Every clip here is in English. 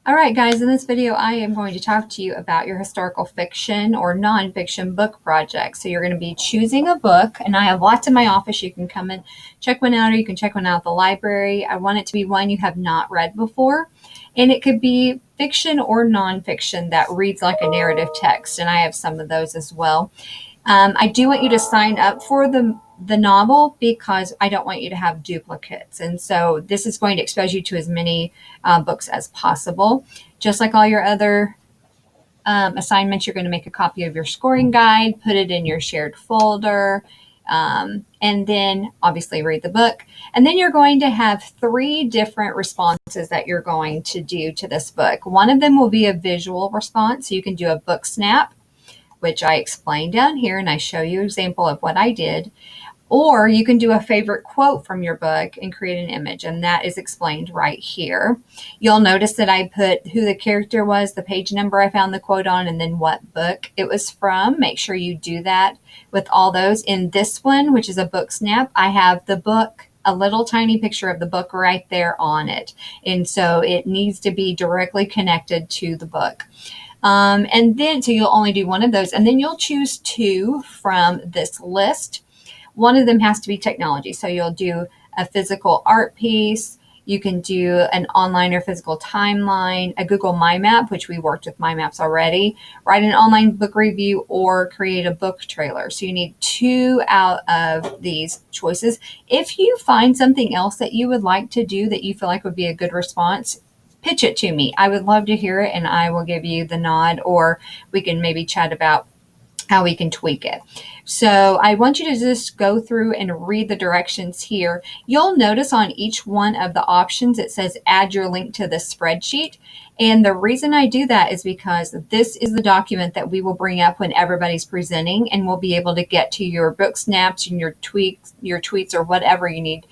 All right, guys, in this video, I am going to talk to you about your historical fiction or nonfiction book project. So you're going to be choosing a book, and I have lots in my office. You can come and check one out, or you can check one out at the library. I want it to be one you have not read before, and it could be fiction or nonfiction that reads like a narrative text, and I have some of those as well. I do want you to sign up for the novel because I don't want you to have duplicates. And so this is going to expose you to as many books as possible. Just like all your other assignments, you're going to make a copy of your scoring guide, put it in your shared folder, and then obviously read the book. And then you're going to have 3 different responses that you're going to do to this book. One of them will be a visual response. So you can do a book snap, which I explain down here, and I show you an example of what I did. Or you can do a favorite quote from your book and create an image, and that is explained right here. You'll notice that I put who the character was, the page number I found the quote on, and then what book it was from. Make sure you do that with all those. In this one, which is a book snap, I have the book, a little tiny picture of the book right there on it. And so it needs to be directly connected to the book. And then, so you'll only do one of those, and then you'll choose 2 from this list. One of them has to be technology. So you'll do a physical art piece. You can do an online or physical timeline, a Google My Map, which we worked with My Maps already, write an online book review, or create a book trailer. So you need 2 out of these choices. If you find something else that you would like to do that you feel like would be a good response, pitch it to me. I would love to hear it, and I will give you the nod, or we can maybe chat about how we can tweak it. So I want you to just go through and read the directions here. You'll notice on each one of the options it says add your link to the spreadsheet. And the reason I do that is because this is the document that we will bring up when everybody's presenting, and we'll be able to get to your book snaps and your tweets or whatever you need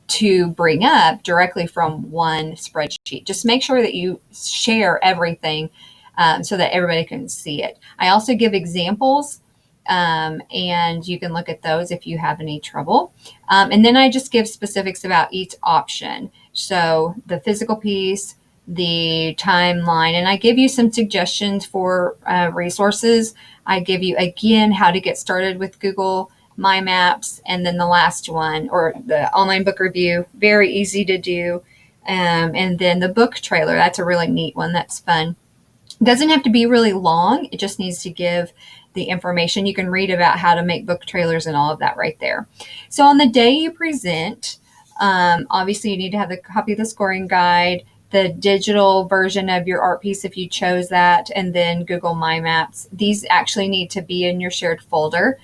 to bring up directly from one spreadsheet. Just make sure that you share everything so that everybody can see it. I also give examples, and you can look at those if you have any trouble. And then I just give specifics about each option. So the physical piece, the timeline, and I give you some suggestions for resources. I give you, again, how to get started with Google My Maps, and then the last one, or the online book review, very easy to do. And then the book trailer, that's a really neat one. That's fun. It doesn't have to be really long. It just needs to give the information. You can read about how to make book trailers and all of that right there. So on the day you present, obviously you need to have the copy of the scoring guide, the digital version of your art piece if you chose that, and then Google My Maps. These actually need to be in your shared folder.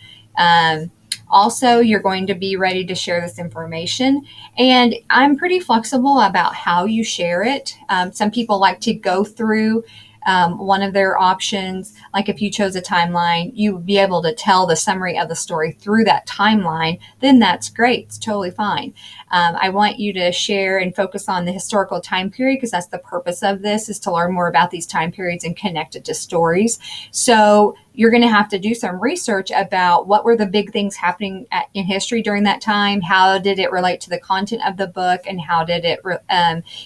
Also, you're going to be ready to share this information, and I'm pretty flexible about how you share it. Some people like to go through one of their options. Like if you chose a timeline, you would be able to tell the summary of the story through that timeline. Then that's great. It's totally fine. I want you to share and focus on the historical time period, because that's the purpose of this, is to learn more about these time periods and connect it to stories. So you're going to have to do some research about what were the big things happening in history during that time, how did it relate to the content of the book, and how did it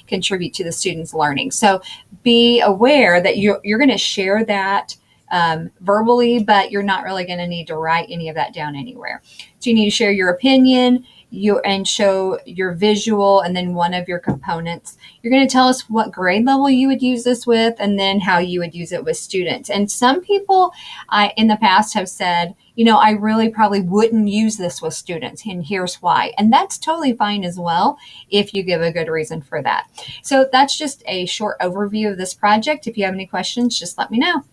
contribute to the students' learning. So be aware that you're going to share that verbally, but you're not really going to need to write any of that down anywhere. So you need to share your opinion, and show your visual, and then one of your components. You're going to tell us what grade level you would use this with, and then how you would use it with students. And some people in the past have said, I really probably wouldn't use this with students, and here's why. And that's totally fine as well if you give a good reason for that. So that's just a short overview of this project. If you have any questions, just let me know.